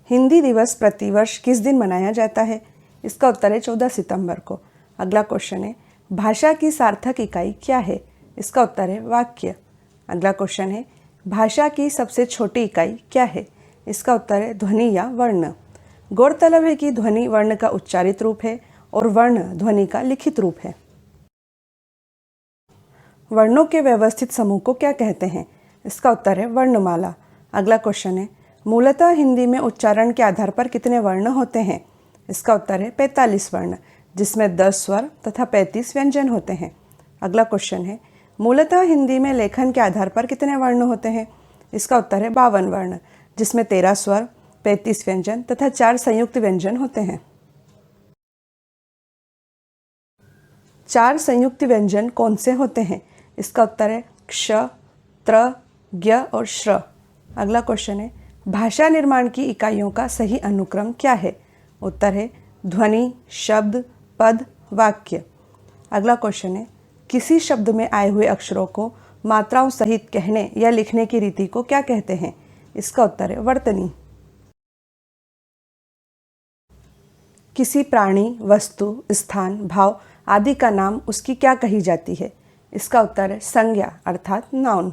हिंदी दिवस प्रतिवर्ष किस दिन मनाया जाता है? इसका उत्तर है 14 सितंबर को। अगला क्वेश्चन है, भाषा की सार्थक इकाई क्या है? इसका उत्तर है वाक्य। अगला क्वेश्चन है, भाषा की सबसे छोटी इकाई क्या है? इसका उत्तर है ध्वनि या वर्ण। गौरतलब है कि ध्वनि वर्ण का उच्चारित रूप है और वर्ण ध्वनि का लिखित रूप है। वर्णों के व्यवस्थित समूह को क्या कहते हैं? इसका उत्तर है वर्णमाला। अगला क्वेश्चन है, मूलतः हिंदी में उच्चारण के आधार पर कितने वर्ण होते हैं? इसका उत्तर है 45 वर्ण, जिसमें 10 स्वर तथा 35 व्यंजन होते हैं। अगला क्वेश्चन है, मूलतः हिंदी में लेखन के आधार पर कितने वर्ण होते हैं? इसका उत्तर है 52 वर्ण, जिसमें 13 स्वर, 35 व्यंजन तथा 4 संयुक्त व्यंजन होते हैं। 4 संयुक्त व्यंजन कौन से होते हैं? इसका उत्तर है क्ष, त्र, ज्ञ और श्र। अगला क्वेश्चन है, भाषा निर्माण की इकाइयों का सही अनुक्रम क्या है? उत्तर है ध्वनि, शब्द, पद, वाक्य। अगला क्वेश्चन है, किसी शब्द में आए हुए अक्षरों को मात्राओं सहित कहने या लिखने की रीति को क्या कहते हैं? इसका उत्तर है वर्तनी। किसी प्राणी, वस्तु, स्थान, भाव आदि का नाम उसकी क्या कही जाती है? इसका उत्तर है संज्ञा अर्थात नाउन।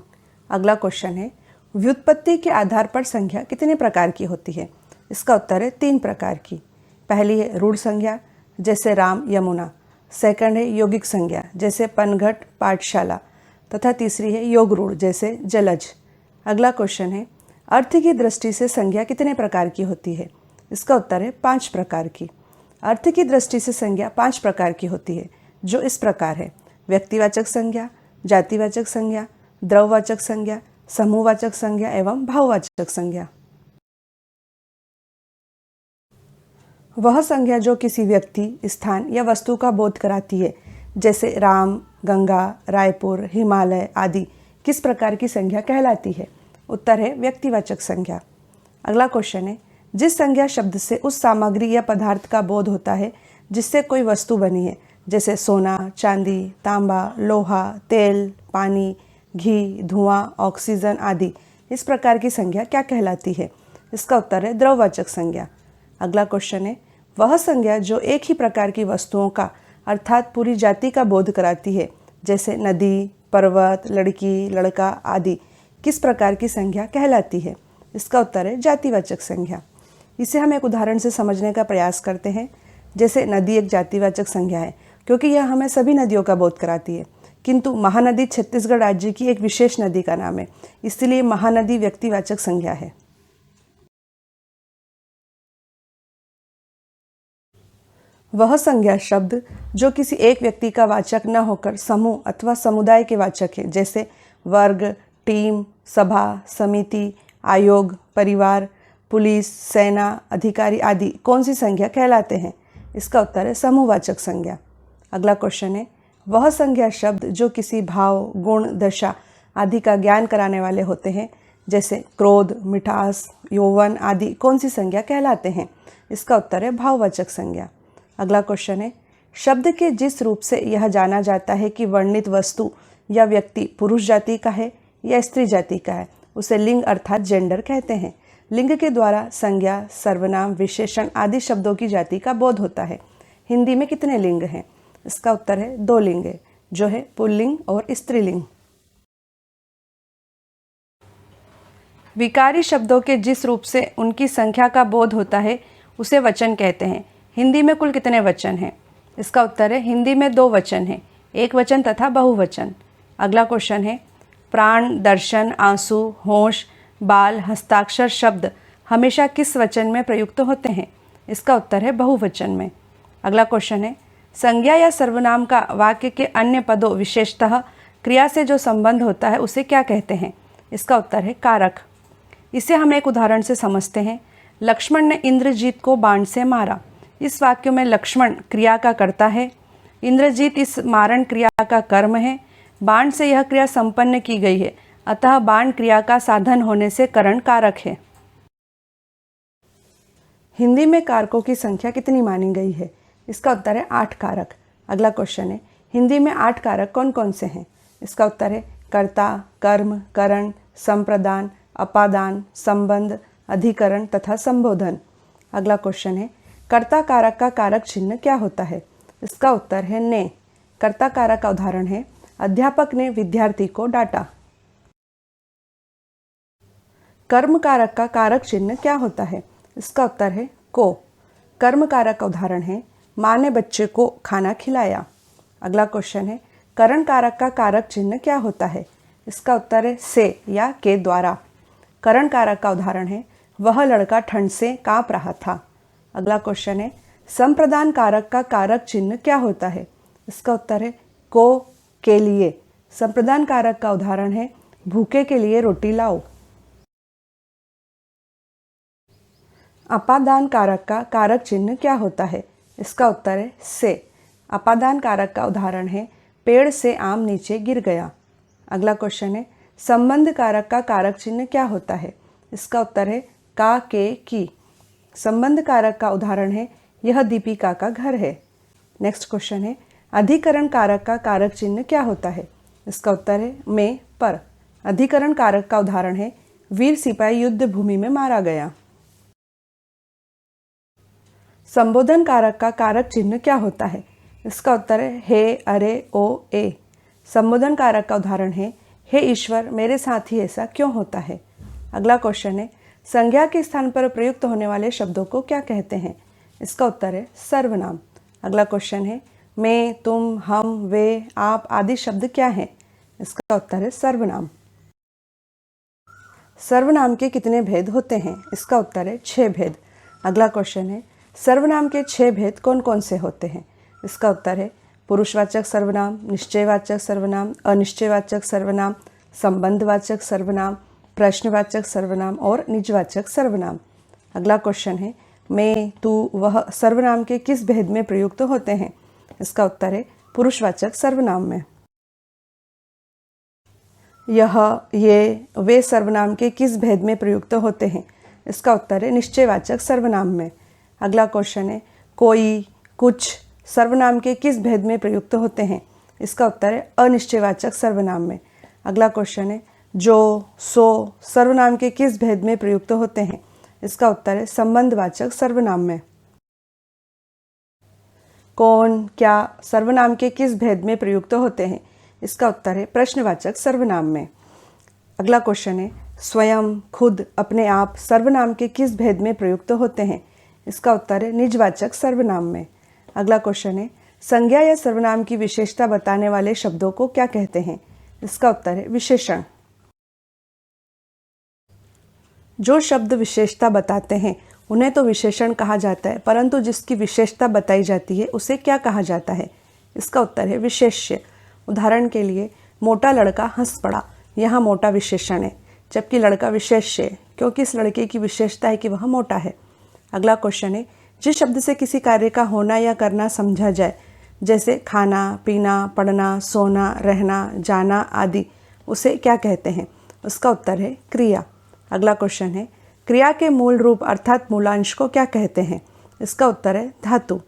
अगला क्वेश्चन है, व्युत्पत्ति के आधार पर संज्ञा कितने प्रकार की होती है? इसका उत्तर है 3 प्रकार की। पहली है रूढ़ संज्ञा, जैसे राम, यमुना। सेकंड है यौगिक संज्ञा, जैसे पनघट, पाठशाला। तथा तीसरी है योग रूढ़, जैसे जलज। अगला क्वेश्चन है, अर्थ की दृष्टि से संज्ञा कितने प्रकार की होती है? इसका उत्तर है 5 प्रकार की। अर्थ की दृष्टि से संज्ञा 5 प्रकार की होती है, जो इस प्रकार है: व्यक्तिवाचक संज्ञा, जातिवाचक संज्ञा, द्रववाचक संज्ञा, समूहवाचक संज्ञा एवं भाववाचक संज्ञा। वह संज्ञा जो किसी व्यक्ति, स्थान या वस्तु का बोध कराती है, जैसे राम, गंगा, रायपुर, हिमालय आदि, किस प्रकार की संज्ञा कहलाती है? उत्तर है व्यक्तिवाचक संज्ञा। अगला क्वेश्चन है, जिस संज्ञा शब्द से उस सामग्री या पदार्थ का बोध होता है जिससे कोई वस्तु बनी है, जैसे सोना, चांदी, तांबा, लोहा, तेल, पानी, घी, धुआं, ऑक्सीजन आदि, इस प्रकार की संज्ञा क्या कहलाती है? इसका उत्तर है द्रववाचक संज्ञा। अगला क्वेश्चन है, वह संज्ञा जो एक ही प्रकार की वस्तुओं का अर्थात पूरी जाति का बोध कराती है, जैसे नदी, पर्वत, लड़की, लड़का आदि, किस प्रकार की संज्ञा कहलाती है? इसका उत्तर है जातिवाचक संज्ञा। इसे हम एक उदाहरण से समझने का प्रयास करते हैं। जैसे नदी एक जातिवाचक संज्ञा है, क्योंकि यह हमें सभी नदियों का बोध कराती है, किंतु महानदी छत्तीसगढ़ राज्य की एक विशेष नदी का नाम है, इसलिए महानदी व्यक्तिवाचक संज्ञा है। वह संज्ञा शब्द जो किसी एक व्यक्ति का वाचक न होकर समूह अथवा समुदाय के वाचक है, जैसे वर्ग, टीम, सभा, समिति, आयोग, परिवार, पुलिस, सेना, अधिकारी आदि, कौन सी संज्ञा कहलाते हैं? इसका उत्तर है समूहवाचक संज्ञा। अगला क्वेश्चन है, वह संज्ञा शब्द जो किसी भाव, गुण, दशा आदि का ज्ञान कराने वाले होते हैं, जैसे क्रोध, मिठास, यौवन आदि, कौन सी संज्ञा कहलाते हैं? इसका उत्तर है भाववाचक संज्ञा। अगला क्वेश्चन है, शब्द के जिस रूप से यह जाना जाता है कि वर्णित वस्तु या व्यक्ति पुरुष जाति का है या स्त्री जाति का है, उसे लिंग अर्थात जेंडर कहते हैं। लिंग के द्वारा संज्ञा, सर्वनाम, विशेषण आदि शब्दों की जाति का बोध होता है। हिंदी में कितने लिंग हैं? इसका उत्तर है 2 लिंग, जो है पुल्लिंग और स्त्रीलिंग। विकारी शब्दों के जिस रूप से उनकी संख्या का बोध होता है उसे वचन कहते हैं। हिंदी में कुल कितने वचन हैं? इसका उत्तर है हिंदी में 2 वचन हैं, एक वचन तथा बहुवचन। अगला क्वेश्चन है, प्राण, दर्शन, आंसू, होश, बाल, हस्ताक्षर शब्द हमेशा किस वचन में प्रयुक्त होते हैं? इसका उत्तर है बहुवचन में। अगला क्वेश्चन है, संज्ञा या सर्वनाम का वाक्य के अन्य पदों विशेषतः क्रिया से जो संबंध होता है उसे क्या कहते हैं? इसका उत्तर है कारक। इसे हम एक उदाहरण से समझते हैं। लक्ष्मण ने इंद्रजीत को बाण से मारा। इस वाक्य में लक्ष्मण क्रिया का कर्ता है, इंद्रजीत इस मारण क्रिया का कर्म है। बाण से यह क्रिया संपन्न की गई है, अतः बाण क्रिया का साधन होने से करण कारक है। हिंदी में कारकों की संख्या कितनी मानी गई है? इसका उत्तर है 8 कारक। अगला क्वेश्चन है, हिंदी में 8 कारक कौन कौन से हैं? इसका उत्तर है कर्ता, कर्म, करण, संप्रदान, अपादान, संबंध, अधिकरण तथा संबोधन। अगला क्वेश्चन है, कर्ता कारक का कारक चिन्ह क्या होता है? इसका उत्तर है ने। कर्ता कारक का उदाहरण है, अध्यापक ने विद्यार्थी को डांटा। कर्म कारक का कारक चिन्ह क्या होता है? इसका उत्तर है को। कर्म कारक का उदाहरण है, माँ ने बच्चे को खाना खिलाया। अगला क्वेश्चन है, करण कारक का कारक चिन्ह क्या होता है? इसका उत्तर है से या के द्वारा। करण कारक का उदाहरण है, वह लड़का ठंड से कांप रहा था। अगला क्वेश्चन है, संप्रदान कारक का कारक चिन्ह क्या होता है? इसका उत्तर है को, के लिए। संप्रदान कारक का उदाहरण है, भूखे के लिए रोटी लाओ। अपादान कारक का कारक चिन्ह क्या होता है? इसका उत्तर है से। अपादान कारक का उदाहरण है, पेड़ से आम नीचे गिर गया। अगला क्वेश्चन है, संबंध कारक का कारक चिन्ह क्या होता है? इसका उत्तर है का, के, की। संबंध कारक का उदाहरण है, यह दीपिका का घर है। नेक्स्ट क्वेश्चन है, अधिकरण कारक का कारक चिन्ह क्या होता है? इसका उत्तर है में, पर। अधिकरण कारक का उदाहरण है, वीर सिपाही युद्ध भूमि में मारा गया। संबोधन कारक का कारक चिन्ह क्या होता है? इसका उत्तर है हे, अरे, ओ, ए। संबोधन कारक का उदाहरण है, हे ईश्वर मेरे साथ ही ऐसा क्यों होता है। अगला क्वेश्चन है, संज्ञा के स्थान पर प्रयुक्त होने वाले शब्दों को क्या कहते हैं? इसका उत्तर है सर्वनाम। अगला क्वेश्चन है, मैं, तुम, हम, वे, आप आदि शब्द क्या हैं? इसका उत्तर है सर्वनाम। सर्वनाम के कितने भेद होते हैं? इसका उत्तर है 6 भेद। अगला क्वेश्चन है, सर्वनाम के 6 भेद कौन कौन से होते हैं? इसका उत्तर है पुरुषवाचक सर्वनाम, निश्चयवाचक सर्वनाम, अनिश्चयवाचक सर्वनाम, संबंधवाचक सर्वनाम, प्रश्नवाचक सर्वनाम और निजवाचक सर्वनाम। अगला क्वेश्चन है, मैं, तू, वह सर्वनाम के किस भेद में प्रयुक्त होते हैं? इसका उत्तर है पुरुषवाचक सर्वनाम में। यह, ये, वे सर्वनाम के किस भेद में प्रयुक्त होते हैं? इसका उत्तर है निश्चयवाचक सर्वनाम में। अगला क्वेश्चन है, कोई, कुछ सर्वनाम के किस भेद में प्रयुक्त होते हैं? इसका उत्तर है अनिश्चयवाचक सर्वनाम में। अगला क्वेश्चन है, जो, सो सर्वनाम के किस भेद में प्रयुक्त होते हैं? इसका उत्तर है संबंधवाचक सर्वनाम में। कौन, क्या सर्वनाम के किस भेद में प्रयुक्त होते हैं? इसका उत्तर है प्रश्नवाचक सर्वनाम में। अगला क्वेश्चन है, स्वयं, खुद, अपने आप सर्वनाम के किस भेद में प्रयुक्त होते हैं? इसका उत्तर है निजवाचक सर्वनाम में। अगला क्वेश्चन है, संज्ञा या सर्वनाम की विशेषता बताने वाले शब्दों को क्या कहते हैं? इसका उत्तर है विशेषण। जो शब्द विशेषता बताते हैं उन्हें तो विशेषण कहा जाता है, परंतु जिसकी विशेषता बताई जाती है उसे क्या कहा जाता है? इसका उत्तर है विशेष्य। उदाहरण के लिए, मोटा लड़का हंस पड़ा, यहाँ मोटा विशेषण है, जबकि लड़का विशेष्य है क्योंकि इस लड़के की विशेषता है कि वह मोटा है। अगला क्वेश्चन है, जिस शब्द से किसी कार्य का होना या करना समझा जाए, जैसे खाना, पीना, पढ़ना, सोना, रहना, जाना आदि, उसे क्या कहते हैं? उसका उत्तर है क्रिया। अगला क्वेश्चन है, क्रिया के मूल रूप अर्थात मूलांश को क्या कहते हैं? इसका उत्तर है धातु।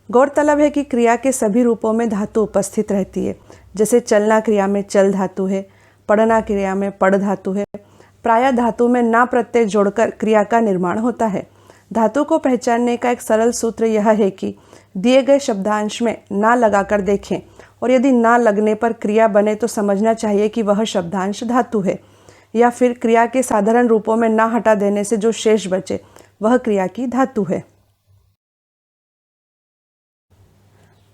गौरतलब है कि क्रिया के सभी रूपों में धातु उपस्थित रहती है, जैसे चलना क्रिया में चल धातु है, पढ़ना क्रिया में पढ़ धातु है। प्रायः धातु में ना प्रत्यय जोड़कर क्रिया का निर्माण होता है। धातु को पहचानने का एक सरल सूत्र यह है कि दिए गए शब्दांश में ना लगाकर देखें और यदि ना लगने पर क्रिया बने तो समझना चाहिए कि वह शब्दांश धातु है, या फिर क्रिया के साधारण रूपों में ना हटा देने से जो शेष बचे वह क्रिया की धातु है।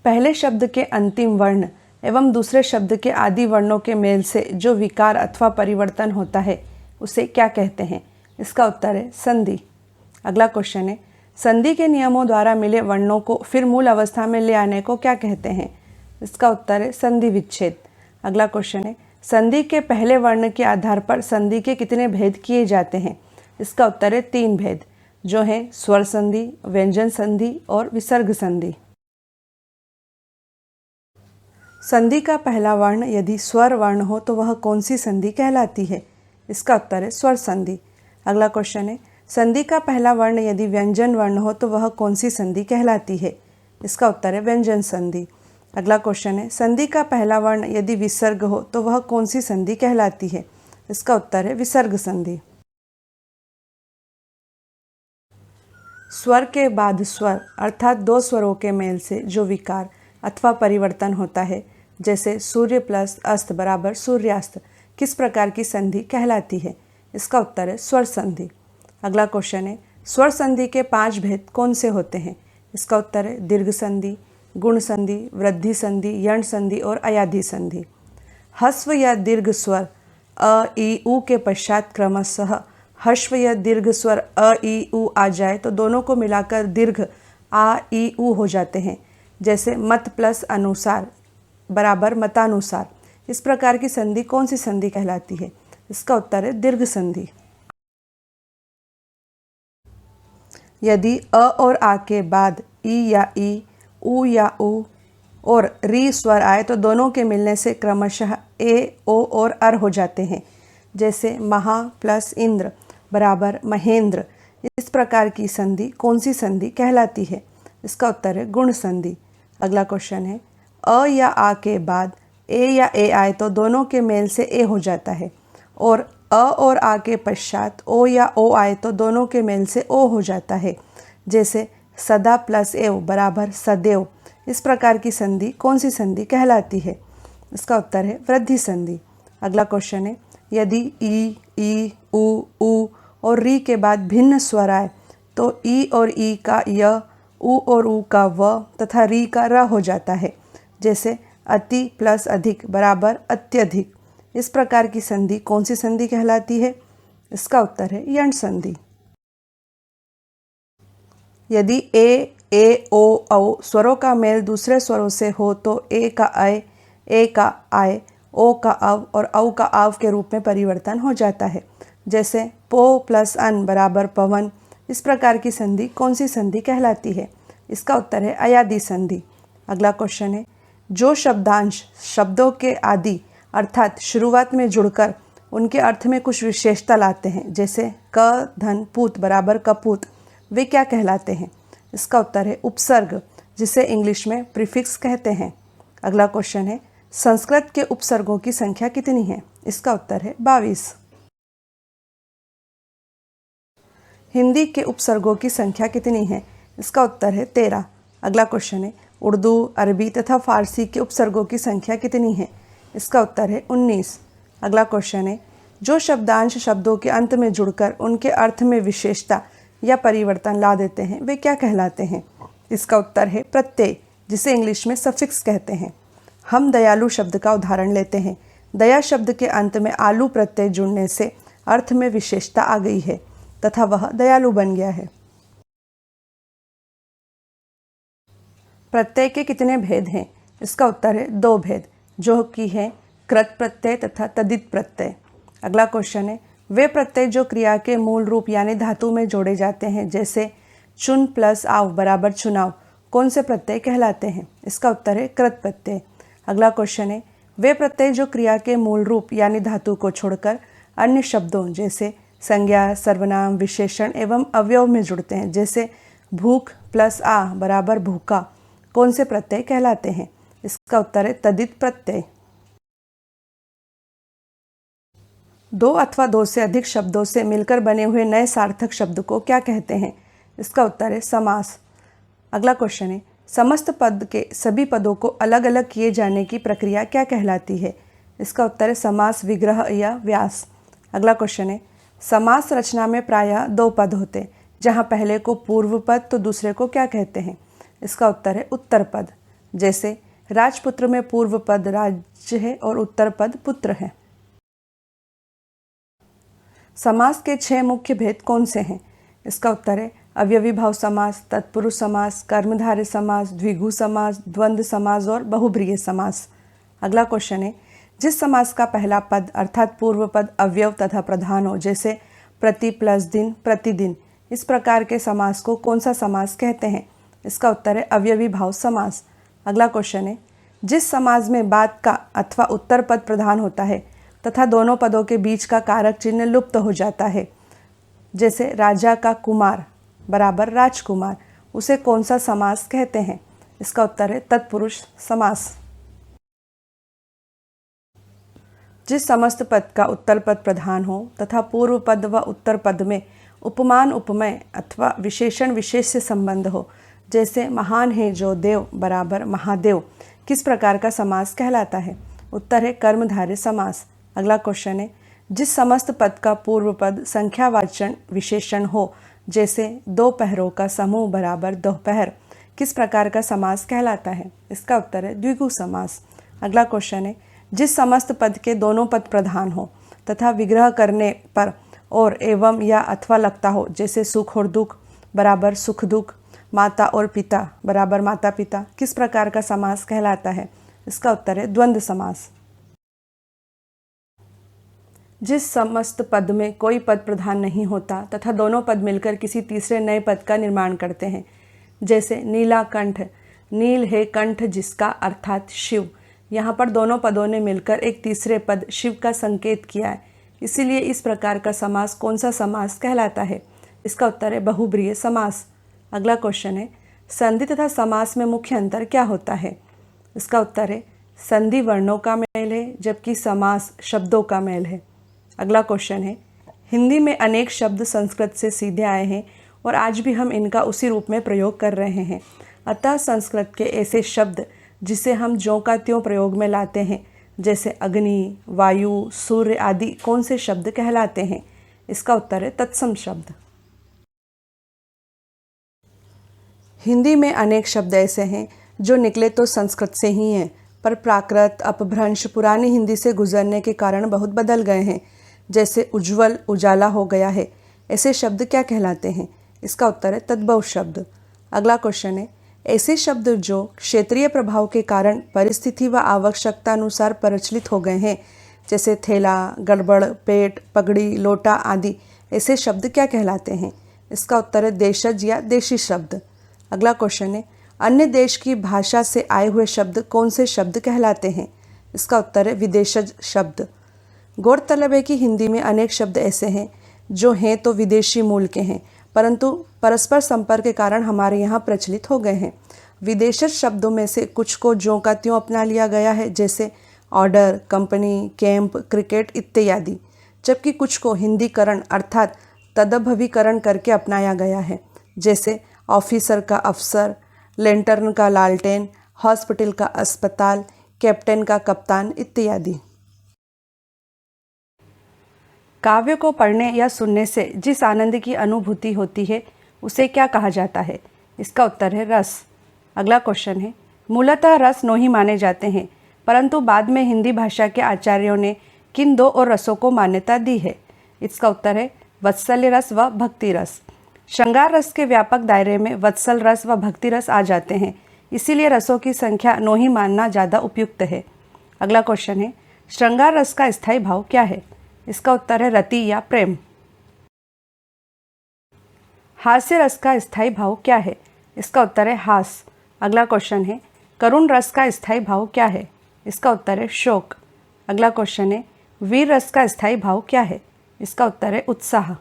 पहले शब्द के अंतिम वर्ण एवं दूसरे शब्द के आदि वर्णों के मेल से जो विकार अथवा परिवर्तन होता है उसे क्या कहते हैं? इसका उत्तर है संधि। अगला क्वेश्चन है, संधि के नियमों द्वारा मिले वर्णों को फिर मूल अवस्था में ले आने को क्या कहते हैं? इसका उत्तर है संधि विच्छेद। अगला क्वेश्चन है, संधि के पहले वर्ण के आधार पर संधि के कितने भेद किए जाते हैं? इसका उत्तर है 3 भेद, जो हैं स्वर संधि, व्यंजन संधि और विसर्ग संधि। संधि का पहला वर्ण यदि स्वर वर्ण हो तो वह कौन सी संधि कहलाती है? इसका उत्तर है स्वर संधि। अगला क्वेश्चन है, संधि का पहला वर्ण यदि व्यंजन वर्ण हो तो वह कौन सी संधि कहलाती है? इसका उत्तर है व्यंजन संधि। अगला क्वेश्चन है, संधि का पहला वर्ण यदि विसर्ग हो तो वह कौन सी संधि कहलाती है? इसका उत्तर है विसर्ग संधि। स्वर के बाद स्वर अर्थात दो स्वरों के मेल से जो विकार अथवा परिवर्तन होता है, जैसे सूर्य प्लस अस्त बराबर सूर्यास्त, किस प्रकार की संधि कहलाती है? इसका उत्तर है स्वर संधि। अगला क्वेश्चन है, स्वर संधि के 5 भेद कौन से होते हैं? इसका उत्तर है दीर्घ संधि, गुण संधि, वृद्धि संधि, यण संधि और अयाधि संधि। ह्रस्व या दीर्घ स्वर अ ई उ के पश्चात क्रमशः ह्रस्व या दीर्घ स्वर अ ई उ आ जाए तो दोनों को मिलाकर दीर्घ आ ई उ हो जाते हैं, जैसे मत प्लस अनुसार बराबर मतानुसार। इस प्रकार की संधि कौन सी संधि कहलाती है? इसका उत्तर है दीर्घ संधि। यदि अ और आ के बाद ई या ई, उ या उ और री स्वर आए तो दोनों के मिलने से क्रमशः ए, ओ और अर हो जाते हैं, जैसे महा प्लस इंद्र बराबर महेंद्र। इस प्रकार की संधि कौन सी संधि कहलाती है? इसका उत्तर है गुण संधि। अगला क्वेश्चन है, अ या आ के बाद ए या ए आए तो दोनों के मेल से ए हो जाता है, और अ और आ के पश्चात ओ या ओ आए तो दोनों के मेल से ओ हो जाता है, जैसे सदा प्लस एव बराबर सदैव। इस प्रकार की संधि कौन सी संधि कहलाती है? इसका उत्तर है वृद्धि संधि। अगला क्वेश्चन है, यदि ई, उ और री के बाद भिन्न स्वर आए तो ई और ई का य, उ और उ का व तथा री का र हो जाता है, जैसे अति प्लस अधिक बराबर अत्यधिक। इस प्रकार की संधि कौन सी संधि कहलाती है? इसका उत्तर है यण संधि। यदि ए, ओ, औ स्वरों का मेल दूसरे स्वरों से हो तो ए का अय, ए का आय, ओ का अव और औ का आव के रूप में परिवर्तन हो जाता है, जैसे पो प्लस अन बराबर पवन। इस प्रकार की संधि कौन सी संधि कहलाती है? इसका उत्तर है अयादि संधि। अगला क्वेश्चन है, जो शब्दांश शब्दों के आदि अर्थात शुरुआत में जुड़कर उनके अर्थ में कुछ विशेषता लाते हैं, जैसे क धन पूत बराबर कपूत, वे क्या कहलाते हैं? इसका उत्तर है उपसर्ग, जिसे इंग्लिश में प्रीफिक्स कहते हैं। अगला क्वेश्चन है, संस्कृत के उपसर्गों की संख्या कितनी है? इसका उत्तर है 22। हिंदी के उपसर्गों की संख्या कितनी है? इसका उत्तर है 13। अगला क्वेश्चन है, उर्दू, अरबी तथा फारसी के उपसर्गों की संख्या कितनी है? इसका उत्तर है 19। अगला क्वेश्चन है, जो शब्दांश शब्दों के अंत में जुड़कर उनके अर्थ में विशेषता या परिवर्तन ला देते हैं, वे क्या कहलाते हैं? इसका उत्तर है प्रत्यय, जिसे इंग्लिश में सफिक्स कहते हैं। हम दयालु शब्द का उदाहरण लेते हैं। दया शब्द के अंत में आलू प्रत्यय जुड़ने से अर्थ में विशेषता आ गई है तथा वह दयालु बन गया है। प्रत्यय के कितने भेद हैं? इसका उत्तर है 2 भेद, जो कि है कृत प्रत्यय तथा तदित प्रत्यय। अगला क्वेश्चन है, वे प्रत्यय जो क्रिया के मूल रूप यानी धातु में जोड़े जाते हैं, जैसे चुन प्लस आव बराबर चुनाव, कौन से प्रत्यय कहलाते हैं? इसका उत्तर है कृत प्रत्यय। अगला क्वेश्चन है, वे प्रत्यय जो क्रिया के मूल रूप यानी धातु को छोड़कर अन्य शब्दों जैसे संज्ञा, सर्वनाम, विशेषण एवं अवयव में जुड़ते हैं, जैसे भूख प्लस आ बराबर भूखा, कौन से प्रत्यय कहलाते हैं? इसका उत्तर है तदित प्रत्यय। 2 अथवा 2 से अधिक शब्दों से मिलकर बने हुए नए सार्थक शब्द को क्या कहते हैं? इसका उत्तर है समास। अगला क्वेश्चन है, समस्त पद के सभी पदों को अलग अलग किए जाने की प्रक्रिया क्या कहलाती है? इसका उत्तर है समास विग्रह या व्यास। अगला क्वेश्चन है, समास रचना में प्रायः 2 पद होते हैं, जहाँ पहले को पूर्व पद तो दूसरे को क्या कहते हैं? इसका उत्तर है उत्तर पद। जैसे राजपुत्र में पूर्व पद राज्य है और उत्तर पद पुत्र है। समास के 6 मुख्य भेद कौन से हैं? इसका उत्तर है अव्ययी भाव समास, तत्पुरुष समास, कर्मधारय समास, द्विगु समास, द्वंद्व समास और बहुब्रीहि समास। अगला क्वेश्चन है, जिस समास का पहला पद अर्थात पूर्व पद अवयव तथा प्रधान हो, जैसे प्रति प्लस दिन प्रतिदिन, इस प्रकार के समास को कौन सा समास कहते हैं? इसका उत्तर है अव्ययी भाव समास। अगला क्वेश्चन है, जिस समास में बाद का अथवा उत्तर पद प्रधान होता है तथा दोनों पदों के बीच का कारक चिन्ह लुप्त हो जाता है, जैसे राजा का कुमार बराबर राजकुमार, उसे कौन सा समास कहते हैं? इसका उत्तर है तत्पुरुष समास। जिस समस्त पद का उत्तर पद प्रधान हो तथा पूर्व पद व उत्तर पद में उपमान उपमेय अथवा विशेषण विशेष से संबंध हो, जैसे महान है जो देव बराबर महादेव, किस प्रकार का समास कहलाता है? उत्तर है कर्मधारय समास। अगला क्वेश्चन है, जिस समस्त पद का पूर्व पद संख्यावाचन विशेषण हो, जैसे दो पहरों का समूह बराबर दोपहर, किस प्रकार का समास कहलाता है? इसका उत्तर है द्विगु समास। अगला क्वेश्चन है, जिस समस्त पद के दोनों पद प्रधान हो तथा विग्रह करने पर और एवं या अथवा लगता हो, जैसे सुख और दुख बराबर सुख दुख, माता और पिता बराबर माता पिता, किस प्रकार का समास कहलाता है? इसका उत्तर है द्वंद्व समास। जिस समस्त पद में कोई पद प्रधान नहीं होता तथा दोनों पद मिलकर किसी तीसरे नए पद का निर्माण करते हैं, जैसे नीलाकंठ, नील है कंठ जिसका अर्थात शिव, यहाँ पर दोनों पदों ने मिलकर एक तीसरे पद शिव का संकेत किया है, इसीलिए इस प्रकार का समास कौन सा समास कहलाता है? इसका उत्तर है बहुब्रीहि समास। अगला क्वेश्चन है, संधि तथा समास में मुख्य अंतर क्या होता है? इसका उत्तर है संधि वर्णों का मेल है, जबकि समास शब्दों का मेल है। अगला क्वेश्चन है, हिंदी में अनेक शब्द संस्कृत से सीधे आए हैं और आज भी हम इनका उसी रूप में प्रयोग कर रहे हैं, अतः संस्कृत के ऐसे शब्द जिसे हम ज्यों का त्यों प्रयोग में लाते हैं, जैसे अग्नि, वायु, सूर्य आदि, कौन से शब्द कहलाते हैं? इसका उत्तर है तत्सम शब्द। हिंदी में अनेक शब्द ऐसे हैं जो निकले तो संस्कृत से ही हैं, पर प्राकृत अपभ्रंश पुरानी हिंदी से गुजरने के कारण बहुत बदल गए हैं, जैसे उज्ज्वल उजाला हो गया है। ऐसे शब्द क्या कहलाते हैं? इसका उत्तर है तद्भव शब्द। अगला क्वेश्चन है, ऐसे शब्द जो क्षेत्रीय प्रभाव के कारण परिस्थिति व आवश्यकता अनुसार प्रचलित हो गए हैं, जैसे थैला, गड़बड़, पेट, पगड़ी, लोटा आदि, ऐसे शब्द क्या कहलाते हैं? इसका उत्तर है देशज या देशी शब्द। अगला क्वेश्चन है, अन्य देश की भाषा से आए हुए शब्द कौन से शब्द कहलाते हैं? इसका उत्तर है विदेशज शब्द। गौरतलब है कि हिंदी में अनेक शब्द ऐसे हैं जो हैं तो विदेशी मूल के हैं, परंतु परस्पर संपर्क के कारण हमारे यहाँ प्रचलित हो गए हैं। विदेशज शब्दों में से कुछ को ज्यों का त्यों अपना लिया गया है, जैसे ऑर्डर, कंपनी, कैंप, क्रिकेट इत्यादि, जबकि कुछ को हिंदीकरण अर्थात तदभवीकरण करके अपनाया गया है, जैसे ऑफिसर का अफसर, लेंटर्न का लालटेन, हॉस्पिटल का अस्पताल, कैप्टन का कप्तान इत्यादि। काव्य को पढ़ने या सुनने से जिस आनंद की अनुभूति होती है उसे क्या कहा जाता है? इसका उत्तर है रस। अगला क्वेश्चन है, मूलतः रस 9 ही माने जाते हैं, परंतु बाद में हिंदी भाषा के आचार्यों ने किन 2 और रसों को मान्यता दी है? इसका उत्तर है वत्सल्य रस व भक्ति रस। श्रृंगार रस के व्यापक दायरे में वत्सल रस व भक्ति रस आ जाते हैं, इसीलिए रसों की संख्या 9 ही मानना ज़्यादा उपयुक्त है। अगला क्वेश्चन है, श्रृंगार रस का स्थायी भाव क्या है? इसका उत्तर है रति या प्रेम। हास्य रस का स्थायी भाव क्या है? इसका उत्तर है हास। अगला क्वेश्चन है, करुण रस का स्थायी भाव क्या है? इसका उत्तर है शोक। अगला क्वेश्चन है, वीर रस का स्थायी भाव क्या है? इसका उत्तर है उत्साह।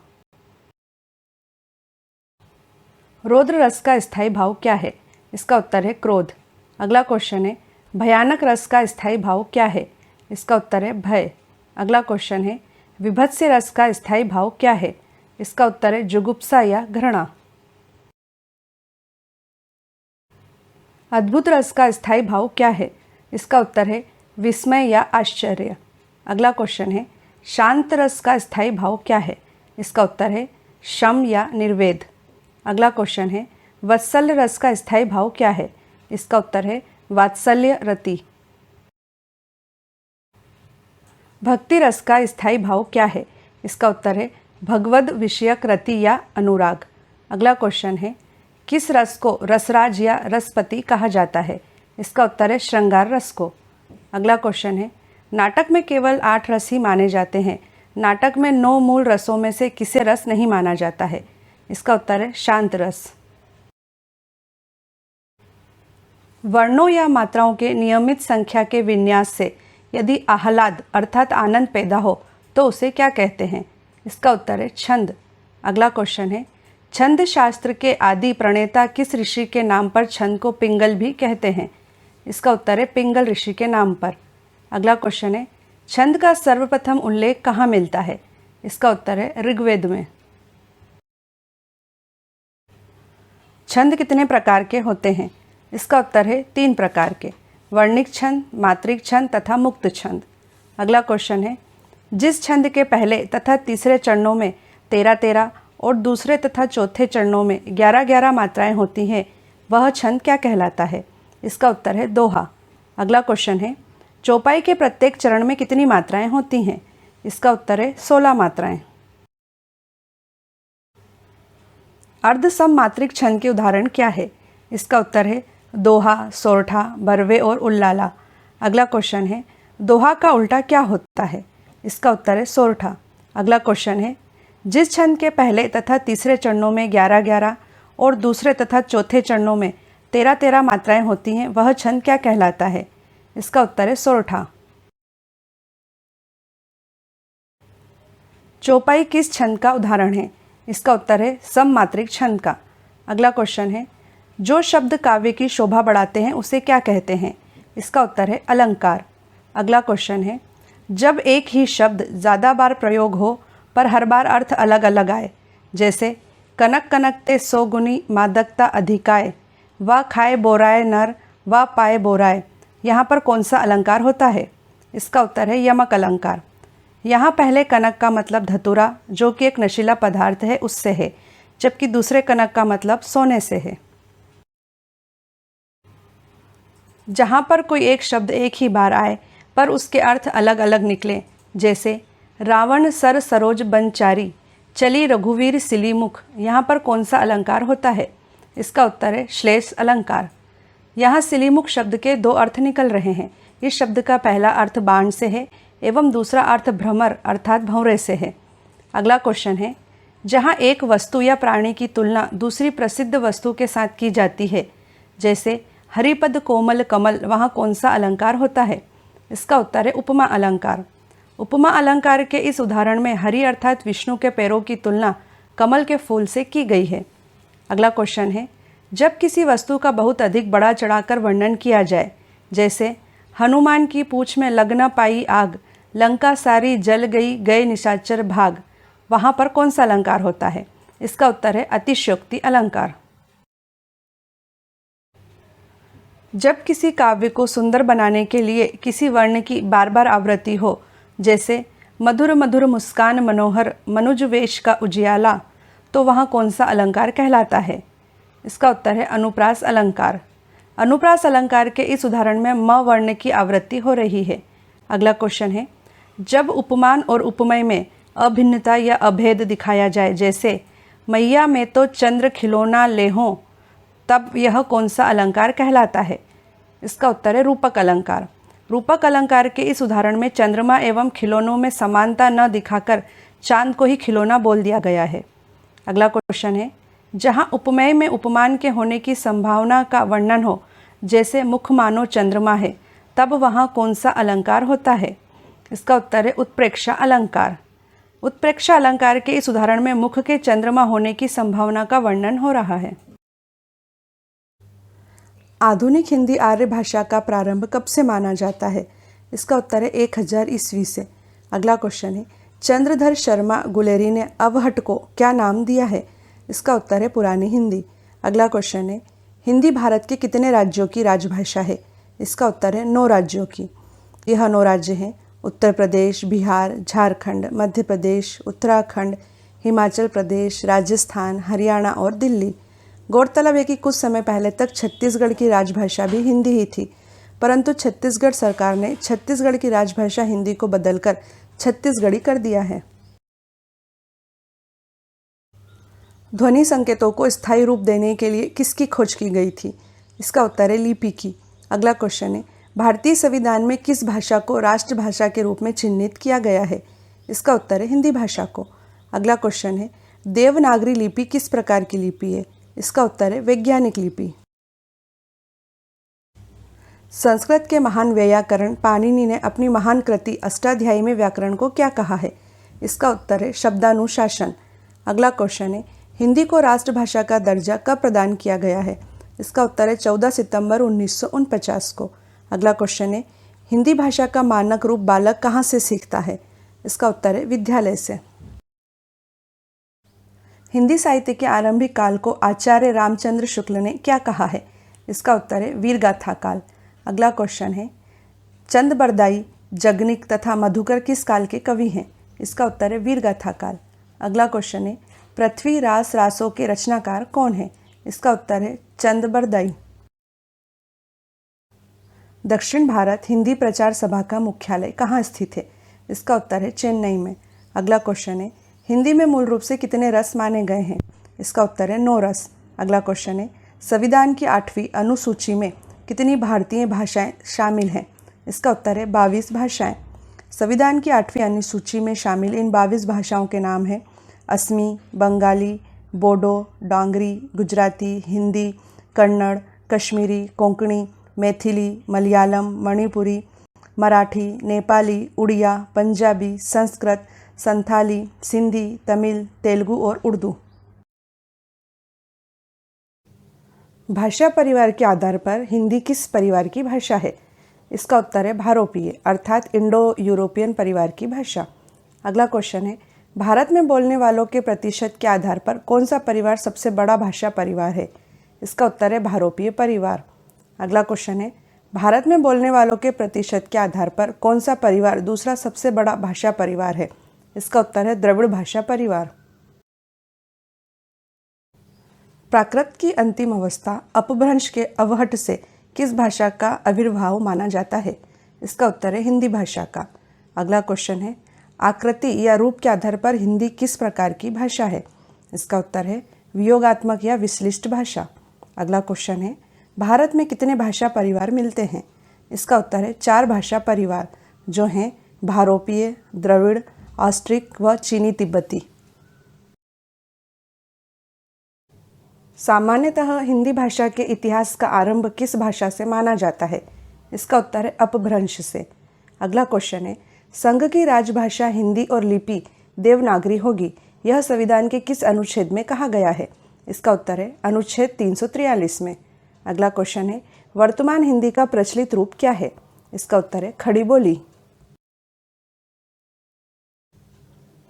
रौद्र रस का स्थायी भाव क्या है? इसका उत्तर है क्रोध। अगला क्वेश्चन है, भयानक रस का स्थायी भाव क्या है? इसका उत्तर है भय। अगला क्वेश्चन है, विभत्स रस का स्थायी भाव क्या है? इसका उत्तर है जुगुप्सा या घृणा। अद्भुत रस का स्थायी भाव क्या है? इसका उत्तर है विस्मय या आश्चर्य। अगला क्वेश्चन है, शांत रस का स्थायी भाव क्या है? इसका उत्तर है शम या निर्वेद। अगला क्वेश्चन है, वत्सल्य रस का स्थायी भाव क्या है? इसका उत्तर है वात्सल्य रति। भक्ति रस का स्थायी भाव क्या है? इसका उत्तर है भगवद विषयक रति या अनुराग। अगला क्वेश्चन है, किस रस को रसराज या रसपति कहा जाता है? इसका उत्तर है श्रृंगार रस को। अगला क्वेश्चन है, नाटक में केवल 8 रस ही माने जाते हैं, नाटक में 9 मूल रसों में से किसे रस नहीं माना जाता है? इसका उत्तर है शांत रस। वर्णों या मात्राओं के नियमित संख्या के विन्यास से यदि आह्लाद अर्थात आनंद पैदा हो तो उसे क्या कहते हैं? इसका उत्तर है छंद। अगला क्वेश्चन है, छंद शास्त्र के आदि प्रणेता किस ऋषि के नाम पर छंद को पिंगल भी कहते हैं? इसका उत्तर है पिंगल ऋषि के नाम पर। अगला क्वेश्चन है, छंद का सर्वप्रथम उल्लेख कहाँ मिलता है? इसका उत्तर है ऋग्वेद में। छंद कितने प्रकार के होते हैं? इसका उत्तर है 3 प्रकार के, वर्णिक छंद, मात्रिक छंद तथा मुक्त छंद। अगला क्वेश्चन है, जिस छंद के पहले तथा तीसरे चरणों में 13-13 और दूसरे तथा चौथे चरणों में 11-11 मात्राएं होती हैं, वह छंद क्या कहलाता है? इसका उत्तर है दोहा। अगला क्वेश्चन है, चौपाई के प्रत्येक चरण में कितनी मात्राएं होती हैं? इसका उत्तर है 16 मात्राएं। अर्ध सममात्रिक छंद के उदाहरण क्या है? इसका उत्तर है दोहा, सोरठा, बरवे और उल्लाला। अगला क्वेश्चन है, दोहा का उल्टा क्या होता है? इसका उत्तर है सोरठा। अगला क्वेश्चन है, जिस छंद के पहले तथा तीसरे चरणों में 11-11 और दूसरे तथा चौथे चरणों में 13-13 मात्राएं होती हैं, वह छंद क्या कहलाता है? इसका उत्तर है सोरठा। चौपाई किस छंद का उदाहरण है? इसका उत्तर है सममात्रिक छंद का। अगला क्वेश्चन है, जो शब्द काव्य की शोभा बढ़ाते हैं उसे क्या कहते हैं? इसका उत्तर है अलंकार। अगला क्वेश्चन है, जब एक ही शब्द ज़्यादा बार प्रयोग हो पर हर बार अर्थ अलग अलग आए, जैसे कनक कनकते 100 गुनी मादकता अधिकाय, व खाए बोराए नर व पाए बोराए, यहाँ पर कौन सा अलंकार होता है? इसका उत्तर है यमक अलंकार। यहाँ पहले कनक का मतलब धतूरा, जो कि एक नशीला पदार्थ है, उससे है, जबकि दूसरे कनक का मतलब सोने से है। जहाँ पर कोई एक शब्द एक ही बार आए पर उसके अर्थ अलग अलग निकले, जैसे रावण सर सरोज बनचारी, चली रघुवीर सिलीमुख, यहाँ पर कौन सा अलंकार होता है? इसका उत्तर है श्लेष अलंकार। यहाँ सिलीमुख शब्द के 2 अर्थ निकल रहे हैं। इस शब्द का पहला अर्थ बाण से है एवं दूसरा अर्थ भ्रमर अर्थात भंवरे से है। अगला क्वेश्चन है, जहाँ एक वस्तु या प्राणी की तुलना दूसरी प्रसिद्ध वस्तु के साथ की जाती है, जैसे हरिपद कोमल कमल, वहाँ कौन सा अलंकार होता है? इसका उत्तर है उपमा अलंकार। उपमा अलंकार के इस उदाहरण में हरि अर्थात विष्णु के पैरों की तुलना कमल के फूल से की गई है। अगला क्वेश्चन है, जब किसी वस्तु का बहुत अधिक बढ़ा चढ़ाकर वर्णन किया जाए, जैसे हनुमान की पूंछ में लग न पाई आग, लंका सारी जल गई, गए निशाचर भाग, वहाँ पर कौन सा अलंकार होता है? इसका उत्तर है अतिशयोक्ति अलंकार। जब किसी काव्य को सुंदर बनाने के लिए किसी वर्ण की बार बार आवृत्ति हो, जैसे मधुर मधुर मुस्कान मनोहर, मनुज वेश का उजियाला, तो वहाँ कौन सा अलंकार कहलाता है? इसका उत्तर है अनुप्रास अलंकार। अनुप्रास अलंकार के इस उदाहरण में म वर्ण की आवृत्ति हो रही है। अगला क्वेश्चन है, जब उपमान और उपमेय में अभिन्नता या अभेद दिखाया जाए, जैसे मैया में तो चंद्र खिलौना ले हों, तब यह कौन सा अलंकार कहलाता है? इसका उत्तर है रूपक अलंकार। रूपक अलंकार के इस उदाहरण में चंद्रमा एवं खिलौनों में समानता न दिखाकर चांद को ही खिलौना बोल दिया गया है। अगला क्वेश्चन है, जहाँ उपमेय में उपमान के होने की संभावना का वर्णन हो, जैसे मुख मानो चंद्रमा है, तब वहाँ कौन सा अलंकार होता है? इसका उत्तर है उत्प्रेक्षा अलंकार। उत्प्रेक्षा अलंकार के इस उदाहरण में मुख के चंद्रमा होने की संभावना का वर्णन हो रहा है। आधुनिक हिंदी आर्य भाषा का प्रारंभ कब से माना जाता है? इसका उत्तर है 1000 ईस्वी से। अगला क्वेश्चन है, चंद्रधर शर्मा गुलेरी ने अवहट को क्या नाम दिया है? इसका उत्तर है पुरानी हिंदी। अगला क्वेश्चन है, हिंदी भारत के कितने राज्यों की राजभाषा है? इसका उत्तर है 9 राज्यों की। यह 9 राज्य हैं उत्तर प्रदेश, बिहार, झारखंड, मध्य प्रदेश, उत्तराखंड, हिमाचल प्रदेश, राजस्थान, हरियाणा और दिल्ली। गौरतलब है कि कुछ समय पहले तक छत्तीसगढ़ की राजभाषा भी हिंदी ही थी, परंतु छत्तीसगढ़ सरकार ने छत्तीसगढ़ की राजभाषा हिंदी को बदलकर छत्तीसगढ़ी कर दिया है। ध्वनि संकेतों को स्थायी रूप देने के लिए किसकी खोज की गई थी? इसका उत्तर है लिपि की। अगला क्वेश्चन है, भारतीय संविधान में किस भाषा को राष्ट्रभाषा के रूप में चिन्हित किया गया है? इसका उत्तर है हिंदी भाषा को। अगला क्वेश्चन है, देवनागरी लिपि किस प्रकार की लिपि है? इसका उत्तर है वैज्ञानिक लिपि। संस्कृत के महान वैयाकरण पाणिनि ने अपनी महान कृति अष्टाध्यायी में व्याकरण को क्या कहा है? इसका उत्तर है शब्दानुशासन। अगला क्वेश्चन है, हिंदी को राष्ट्रभाषा का दर्जा कब प्रदान किया गया है? इसका उत्तर है 14 सितंबर 1949 को। अगला क्वेश्चन है, हिंदी भाषा का मानक रूप बालक कहाँ से सीखता है? इसका उत्तर है विद्यालय से। हिंदी साहित्य के आरंभिक काल को आचार्य रामचंद्र शुक्ल ने क्या कहा है? इसका उत्तर है वीरगाथा काल। अगला क्वेश्चन है, चंद बरदाई, जगनिक तथा मधुकर किस काल के कवि हैं? इसका उत्तर है वीरगाथा काल। अगला क्वेश्चन है, पृथ्वी रास रासों के रचनाकार कौन है? इसका उत्तर है चंद बरदाई। दक्षिण भारत हिंदी प्रचार सभा का मुख्यालय कहाँ स्थित है? इसका उत्तर है चेन्नई में। अगला क्वेश्चन है, हिंदी में मूल रूप से कितने रस माने गए हैं? इसका उत्तर है 9 रस। अगला क्वेश्चन है, संविधान की 8वीं अनुसूची में कितनी भारतीय भाषाएं शामिल हैं? इसका उत्तर है 22 भाषाएं। संविधान की 8वीं अनुसूची में शामिल इन 22 भाषाओं के नाम हैं असमी, बंगाली, बोडो, डोंगरी, गुजराती, हिंदी, कन्नड़, कश्मीरी, कोंकणी, मैथिली, मलयालम, मणिपुरी, मराठी, नेपाली, उड़िया, पंजाबी, संस्कृत, संथाली, सिंधी, तमिल, तेलुगु और उर्दू। भाषा परिवार के आधार पर हिंदी किस परिवार की भाषा है? इसका उत्तर है भारोपीय अर्थात इंडो यूरोपियन परिवार की भाषा। अगला क्वेश्चन है, भारत में बोलने वालों के प्रतिशत के आधार पर कौन सा परिवार सबसे बड़ा भाषा परिवार है? इसका उत्तर है भारोपीय परिवार। अगला क्वेश्चन है, भारत में बोलने वालों के प्रतिशत के आधार पर कौन सा परिवार दूसरा सबसे बड़ा भाषा परिवार है? इसका उत्तर है द्रविड़ भाषा परिवार। प्राकृत की अंतिम अवस्था अपभ्रंश के अवहट से किस भाषा का आविर्भाव माना जाता है? इसका उत्तर है हिंदी भाषा का। अगला क्वेश्चन है, आकृति या रूप के आधार पर हिंदी किस प्रकार की भाषा है? इसका उत्तर है वियोगात्मक या विश्लिष्ट भाषा। अगला क्वेश्चन है, भारत में कितने भाषा परिवार मिलते हैं? इसका उत्तर है 4 भाषा परिवार जो हैं भारोपीय, द्रविड़, ऑस्ट्रिक व चीनी तिब्बती। सामान्यतः हिंदी भाषा के इतिहास का आरंभ किस भाषा से माना जाता है? इसका उत्तर है अपभ्रंश से। अगला क्वेश्चन है, संघ की राजभाषा हिंदी और लिपि देवनागरी होगी, यह संविधान के किस अनुच्छेद में कहा गया है? इसका उत्तर है अनुच्छेद 343 में। अगला क्वेश्चन है, वर्तमान हिंदी का प्रचलित रूप क्या है? इसका उत्तर है खड़ी बोली।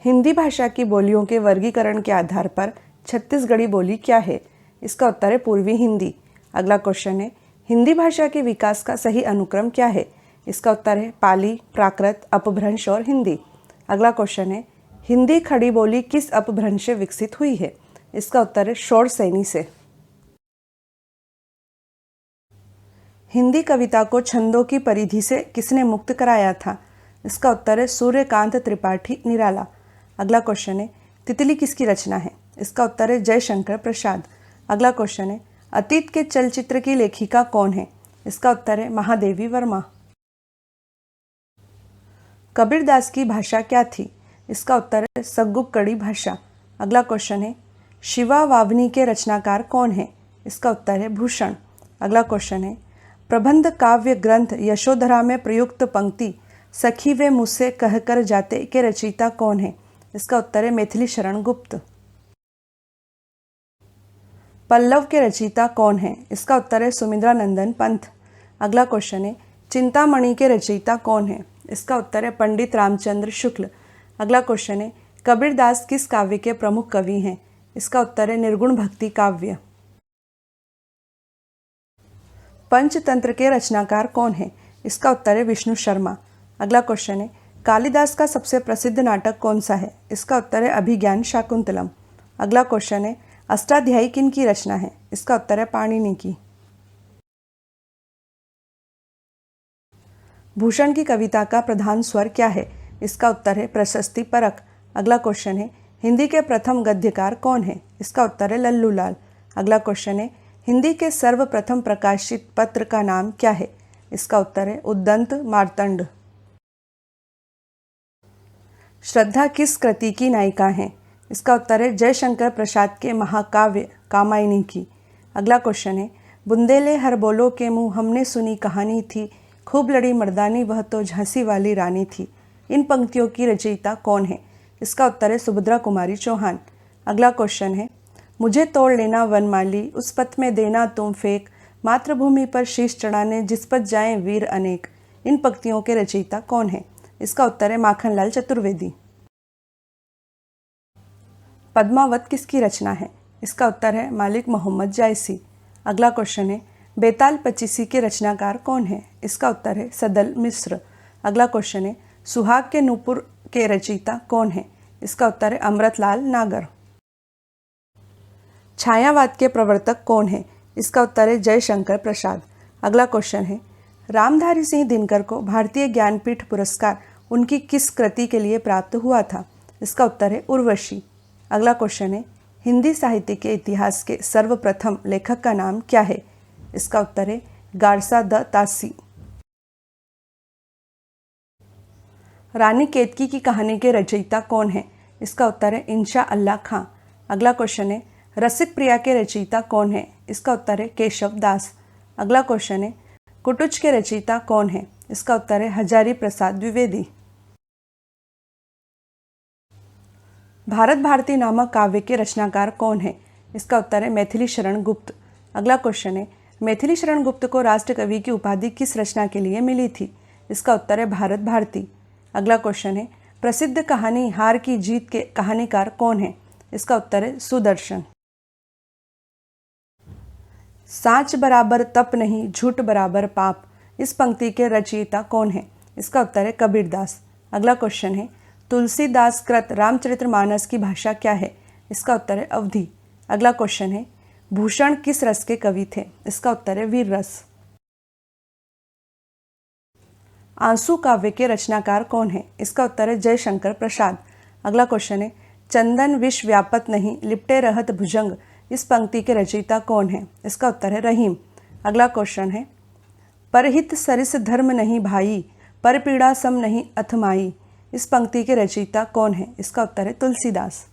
हिंदी भाषा की बोलियों के वर्गीकरण के आधार पर छत्तीसगढ़ी बोली क्या है? इसका उत्तर है पूर्वी हिंदी। अगला क्वेश्चन है, हिंदी भाषा के विकास का सही अनुक्रम क्या है? इसका उत्तर है पाली, प्राकृत, अपभ्रंश और हिंदी। अगला क्वेश्चन है, हिंदी खड़ी बोली किस अपभ्रंश से विकसित हुई है? इसका उत्तर है शौरसेनी से। हिंदी कविता को छंदों की परिधि से किसने मुक्त कराया था? इसका उत्तर है सूर्यकांत त्रिपाठी निराला। अगला क्वेश्चन है, तितली किसकी रचना है? इसका उत्तर है जयशंकर प्रसाद। अगला क्वेश्चन है, अतीत के चलचित्र की लेखिका कौन है? इसका उत्तर है महादेवी वर्मा। कबीरदास की भाषा क्या थी? इसका उत्तर है सग्गुपकड़ी भाषा। अगला क्वेश्चन है, शिवा वावनी के रचनाकार कौन है? इसका उत्तर है भूषण। अगला क्वेश्चन है, प्रबंध काव्य ग्रंथ यशोधरा में प्रयुक्त पंक्ति सखी वे मुझसे कहकर जाते के रचयिता कौन है? इसका उत्तर है मैथिली शरण गुप्त। पल्लव के रचयिता कौन है? इसका उत्तर है सुमित्रा नंदन पंत। अगला क्वेश्चन है, चिंतामणि के रचयिता कौन है? इसका उत्तर है पंडित रामचंद्र शुक्ल। अगला क्वेश्चन है, कबीरदास किस काव्य के प्रमुख कवि हैं? इसका उत्तर है निर्गुण भक्ति काव्य। पंचतंत्र के रचनाकार कौन है? इसका उत्तर है विष्णु शर्मा। अगला क्वेश्चन है, कालिदास का सबसे प्रसिद्ध नाटक कौन सा है? इसका उत्तर है अभिज्ञान शाकुंतलम। अगला क्वेश्चन है, अष्टाध्यायी किन की रचना है? इसका उत्तर है पाणिनि की। भूषण की कविता का प्रधान स्वर क्या है? इसका उत्तर है प्रशस्ति परक। अगला क्वेश्चन है, हिंदी के प्रथम गद्यकार कौन है? इसका उत्तर है लल्लू लाल। अगला क्वेश्चन है, हिंदी के सर्वप्रथम प्रकाशित पत्र का नाम क्या है? इसका उत्तर है उद्दंत मार्तंड। श्रद्धा किस कृति की नायिका हैं? इसका उत्तर है जयशंकर प्रसाद के महाकाव्य कामायनी की। अगला क्वेश्चन है, बुंदेले हर बोलो के मुँह हमने सुनी कहानी थी, खूब लड़ी मर्दानी वह तो झांसी वाली रानी थी। इन पंक्तियों की रचयिता कौन है? इसका उत्तर है सुभद्रा कुमारी चौहान। अगला क्वेश्चन है, मुझे तोड़ लेना वनमाली, उस पथ में देना तुम फेंक, मातृभूमि पर शीश चढ़ाने जिस पथ जाएं वीर अनेक। इन पंक्तियों के रचयिता कौन है? इसका उत्तर है माखनलाल चतुर्वेदी। पद्मावत किसकी रचना है? इसका उत्तर है मालिक मोहम्मद जायसी। अगला क्वेश्चन है बेताल पचीसी के रचनाकार कौन है? इसका उत्तर है सदल मिश्र। अगला क्वेश्चन है सुहाग के नूपुर के रचयिता कौन है? इसका उत्तर है अमृतलाल नागर। छायावाद के प्रवर्तक कौन है? इसका उत्तर है जयशंकर प्रसाद। अगला क्वेश्चन है रामधारी सिंह दिनकर को भारतीय ज्ञानपीठ पुरस्कार उनकी किस कृति के लिए प्राप्त हुआ था? इसका उत्तर है उर्वशी। अगला क्वेश्चन है हिंदी साहित्य के इतिहास के सर्वप्रथम लेखक का नाम क्या है? इसका उत्तर है गारसा द तासी। रानी केतकी की कहानी के रचयिता कौन है? इसका उत्तर है इंशा अल्लाह खां। अगला क्वेश्चन है रसिक प्रिया के रचयिता कौन है? इसका उत्तर है केशव दास। अगला क्वेश्चन है कुटुच के रचयिता कौन है? इसका उत्तर है हजारी प्रसाद द्विवेदी। भारत भारती नामक काव्य के रचनाकार कौन है? इसका उत्तर है मैथिली शरण गुप्त। अगला क्वेश्चन है मैथिली शरण गुप्त को राष्ट्र कवि की उपाधि किस रचना के लिए मिली थी? इसका उत्तर है भारत भारती। अगला क्वेश्चन है प्रसिद्ध कहानी हार की जीत के कहानीकार कौन है? इसका उत्तर है सुदर्शन। साँच बराबर तप नहीं झूठ बराबर पाप, इस पंक्ति के रचयिता कौन है? इसका उत्तर है कबीरदास। अगला क्वेश्चन है तुलसीदास कृत रामचरितमानस की भाषा क्या है? इसका उत्तर है अवधी। अगला क्वेश्चन है भूषण किस रस के कवि थे? इसका उत्तर है वीर रस। आंसू काव्य के रचनाकार कौन है? इसका उत्तर है जयशंकर प्रसाद। अगला क्वेश्चन है चंदन विष व्यापत नहीं लिपटे रहत भुजंग, इस पंक्ति के रचयिता कौन है? इसका उत्तर है रहीम। अगला क्वेश्चन है परहित सरिस धर्म नहीं भाई, पर पीड़ा सम नहीं अथमाई, इस पंक्ति के रचयिता कौन है? इसका उत्तर है तुलसीदास।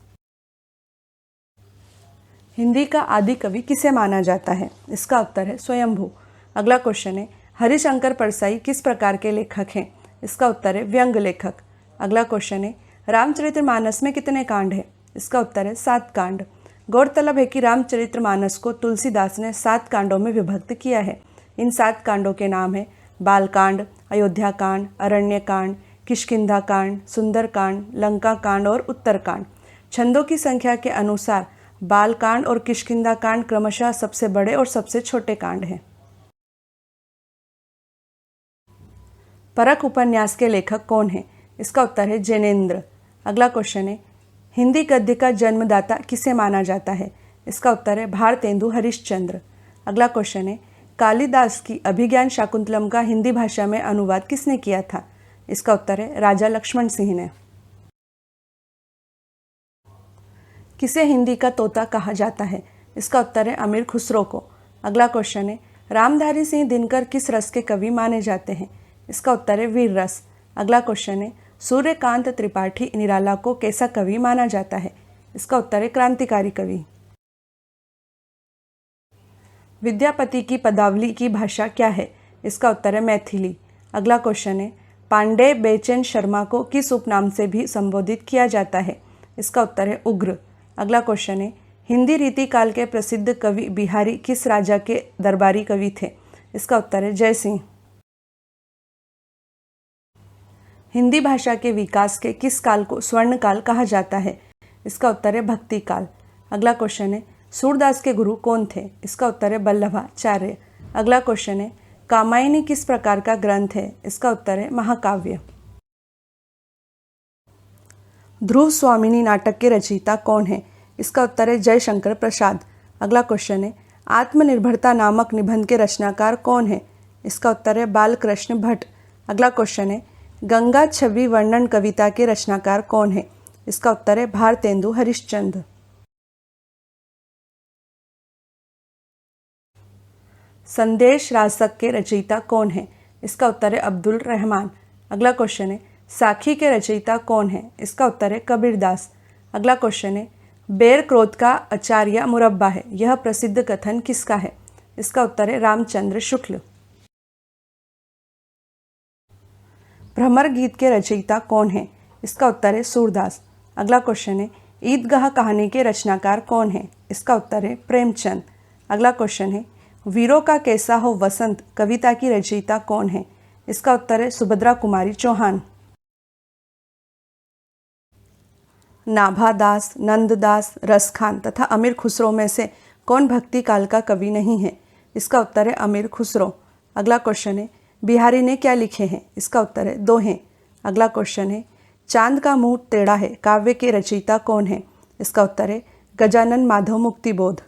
हिंदी का आदि कवि किसे माना जाता है? इसका उत्तर है स्वयंभू। अगला क्वेश्चन है हरिशंकर परसाई किस प्रकार के लेखक हैं? इसका उत्तर है व्यंग्य लेखक। अगला क्वेश्चन है रामचरितमानस में कितने कांड हैं? इसका उत्तर है 7 कांड। गौरतलब है कि रामचरितमानस को तुलसीदास ने 7 कांडों में विभक्त किया है। इन 7 कांडों के नाम है बालकांड, अयोध्या कांड, अरण्य कांड, किष्किंधा कांड, सुंदर कांड, लंका कांड और उत्तरकांड। छंदों की संख्या के अनुसार बालकांड और किष्किंधा कांड क्रमशः सबसे बड़े और सबसे छोटे कांड हैं। परख उपन्यास के लेखक कौन है? इसका उत्तर है जैनेन्द्र। अगला क्वेश्चन है हिंदी गद्य का जन्मदाता किसे माना जाता है? इसका उत्तर है भारतेंदु हरिश्चंद्र। अगला क्वेश्चन है कालिदास की अभिज्ञान शाकुंतलम का हिंदी भाषा में अनुवाद किसने किया था? इसका उत्तर है राजा लक्ष्मण सिंह ने। किसे हिंदी का तोता कहा जाता है? इसका उत्तर है अमीर खुसरो को। अगला क्वेश्चन है रामधारी सिंह दिनकर किस रस के कवि माने जाते हैं? इसका उत्तर है वीर रस। अगला क्वेश्चन है सूर्यकांत त्रिपाठी निराला को कैसा कवि माना जाता है? इसका उत्तर है क्रांतिकारी कवि। विद्यापति की पदावली की भाषा क्या है? इसका उत्तर है मैथिली। अगला क्वेश्चन है पांडे बेचैन शर्मा को किस उपनाम से भी संबोधित किया जाता है? इसका उत्तर है उग्र। अगला क्वेश्चन है हिंदी रीति काल के प्रसिद्ध कवि बिहारी किस राजा के दरबारी कवि थे? इसका उत्तर है जयसिंह। हिंदी भाषा के विकास के किस काल को स्वर्ण काल कहा जाता है? इसका उत्तर है भक्ति काल। अगला क्वेश्चन है सूरदास के गुरु कौन थे? इसका उत्तर है बल्लभाचार्य। अगला क्वेश्चन है कामायनी किस प्रकार का ग्रंथ है? इसका उत्तर है महाकाव्य। ध्रुव स्वामिनी नाटक के रचयिता कौन है? इसका उत्तर है जयशंकर प्रसाद। अगला क्वेश्चन है आत्मनिर्भरता नामक निबंध के रचनाकार कौन है? इसका उत्तर है बालकृष्ण भट्ट। अगला क्वेश्चन है गंगा छवि वर्णन कविता के रचनाकार कौन है? इसका उत्तर है भारतेंदु हरिश्चंद्र। संदेश रासक के रचयिता कौन है? इसका उत्तर है अब्दुल रहमान। अगला क्वेश्चन है साखी के रचयिता कौन है? इसका उत्तर है कबीरदास। अगला क्वेश्चन है बेर क्रोध का अचार या मुरब्बा है, यह प्रसिद्ध कथन किसका है? इसका उत्तर है रामचंद्र शुक्ल। भ्रमर गीत के रचयिता कौन है? इसका उत्तर है सूरदास। अगला क्वेश्चन है ईदगाह कहानी के रचनाकार कौन है? इसका उत्तर है प्रेमचंद। अगला क्वेश्चन है वीरों का कैसा हो वसंत कविता की रचयिता कौन है? इसका उत्तर है सुभद्रा कुमारी चौहान। नाभादास, नंददास, रसखान तथा अमीर खुसरो में से कौन भक्ति काल का कवि नहीं है? इसका उत्तर है अमीर खुसरो। अगला क्वेश्चन है बिहारी ने क्या लिखे हैं? इसका उत्तर है दोहे। अगला क्वेश्चन है चांद का मुंह टेढ़ा है काव्य के रचयिता कौन है? इसका उत्तर है गजानन माधव मुक्तिबोध।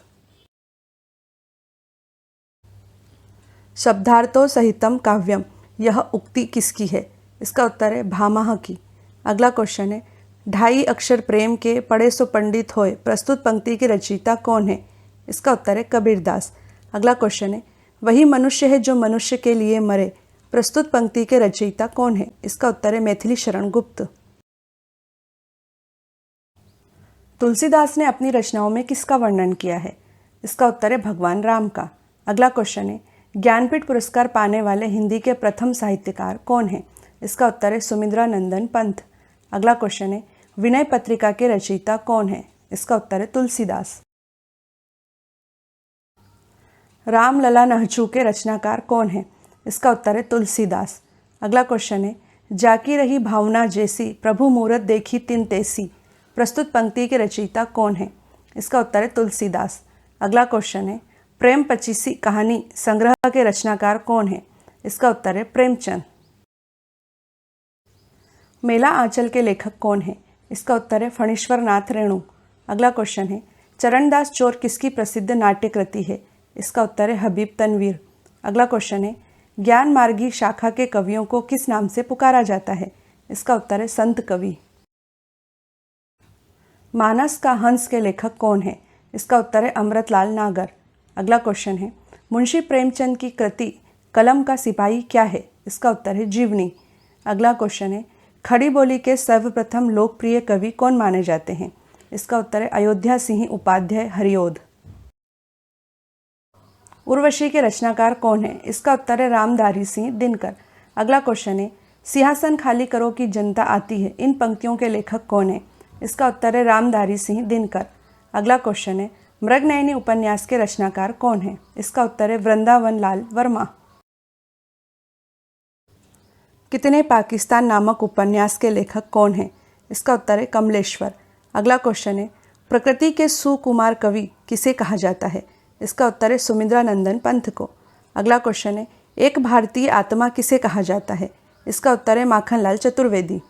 शब्दार्थो सहितम काव्यम, यह उक्ति किसकी है? इसका उत्तर है भामह की। अगला क्वेश्चन है ढाई अक्षर प्रेम के पढ़े सो पंडित होए, प्रस्तुत पंक्ति के रचयिता कौन है? इसका उत्तर है कबीरदास। अगला क्वेश्चन है वही मनुष्य है जो मनुष्य के लिए मरे, प्रस्तुत पंक्ति के रचयिता कौन है? इसका उत्तर है मैथिली शरण गुप्त। तुलसीदास ने अपनी रचनाओं में किसका वर्णन किया है? इसका उत्तर है भगवान राम का। अगला क्वेश्चन है ज्ञानपीठ पुरस्कार पाने वाले हिंदी के प्रथम साहित्यकार कौन है? इसका उत्तर है सुमिंद्रानंदन पंत। अगला क्वेश्चन है विनय पत्रिका के रचयिता कौन है? इसका उत्तर है तुलसीदास। रामलला नहचू के रचनाकार कौन है? इसका उत्तर है तुलसीदास। अगला क्वेश्चन है जाकी रही भावना जैसी प्रभु मूरत देखी तिन तैसी, प्रस्तुत पंक्ति के रचयिता कौन है? इसका उत्तर है तुलसीदास। अगला क्वेश्चन है प्रेम पचीसी कहानी संग्रह के रचनाकार कौन है? इसका उत्तर है प्रेमचंद। मेला आंचल के लेखक कौन है? इसका उत्तर है फणीश्वर नाथ रेणु। अगला क्वेश्चन है चरणदास चोर किसकी प्रसिद्ध नाट्य कृति है? इसका उत्तर है हबीब तनवीर। अगला क्वेश्चन है ज्ञान मार्गी शाखा के कवियों को किस नाम से पुकारा जाता है? इसका उत्तर है संत कवि। मानस का हंस के लेखक कौन है? इसका उत्तर है अमृतलाल नागर। अगला क्वेश्चन है मुंशी प्रेमचंद की कृति कलम का सिपाही क्या है? इसका उत्तर है जीवनी। अगला क्वेश्चन है खड़ी बोली के सर्वप्रथम लोकप्रिय कवि कौन माने जाते हैं? इसका उत्तर है अयोध्या सिंह उपाध्याय हरिओद। उर्वशी के रचनाकार कौन है? इसका उत्तर है रामधारी सिंह दिनकर। अगला क्वेश्चन है सिंहासन खाली करो की जनता आती है, इन पंक्तियों के लेखक कौन है? इसका उत्तर है रामधारी सिंह दिनकर। अगला क्वेश्चन है मृगनयनी उपन्यास के रचनाकार कौन है? इसका उत्तर है वृंदावन लाल वर्मा। कितने पाकिस्तान नामक उपन्यास के लेखक कौन है? इसका उत्तर है कमलेश्वर। अगला क्वेश्चन है प्रकृति के सुकुमार कवि किसे कहा जाता है? इसका उत्तर है सुमिंद्रानंदन पंत को। अगला क्वेश्चन है एक भारतीय आत्मा किसे कहा जाता है? इसका उत्तर है माखनलाल चतुर्वेदी।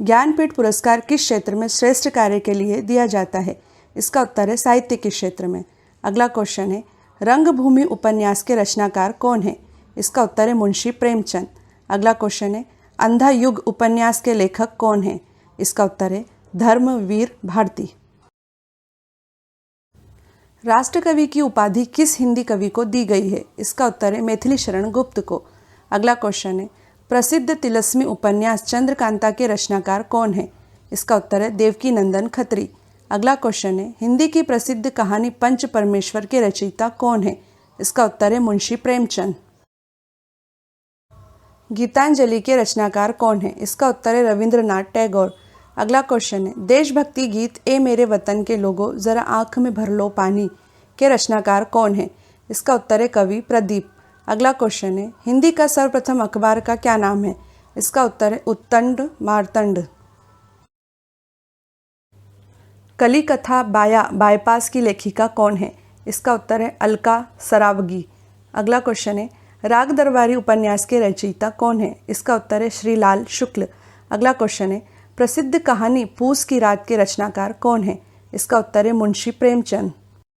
ज्ञानपीठ पुरस्कार किस क्षेत्र में श्रेष्ठ कार्य के लिए दिया जाता है? इसका उत्तर है साहित्य के क्षेत्र में। अगला क्वेश्चन है रंगभूमि उपन्यास के रचनाकार कौन है? इसका उत्तर है मुंशी प्रेमचंद। अगला क्वेश्चन है अंधा युग उपन्यास के लेखक कौन है? इसका उत्तर है धर्मवीर भारती। राष्ट्रकवि की उपाधि किस हिंदी कवि को दी गई है? इसका उत्तर है मैथिली शरण गुप्त को। अगला क्वेश्चन है प्रसिद्ध तिलस्मी उपन्यास चंद्रकांता के रचनाकार कौन है? इसका उत्तर है देवकी नंदन खत्री। अगला क्वेश्चन है हिंदी की प्रसिद्ध कहानी पंच परमेश्वर के रचयिता कौन है? इसका उत्तर है मुंशी प्रेमचंद। गीतांजलि के रचनाकार कौन है? इसका उत्तर है रविंद्रनाथ टैगोर। अगला क्वेश्चन है देशभक्ति गीत ए मेरे वतन के लोगों जरा आंख में भर लो पानी के रचनाकार कौन है? इसका उत्तर है कवि प्रदीप। अगला क्वेश्चन है हिंदी का सर्वप्रथम अखबार का क्या नाम है? इसका उत्तर है उत्तंड मार्तंड। कली कथा बायपास की लेखिका कौन है? इसका उत्तर है अलका सरावगी। अगला क्वेश्चन है राग दरबारी उपन्यास के रचयिता कौन है? इसका उत्तर है श्रीलाल शुक्ल। अगला क्वेश्चन है प्रसिद्ध कहानी पूस की रात के रचनाकार कौन है? इसका उत्तर है मुंशी प्रेमचंद।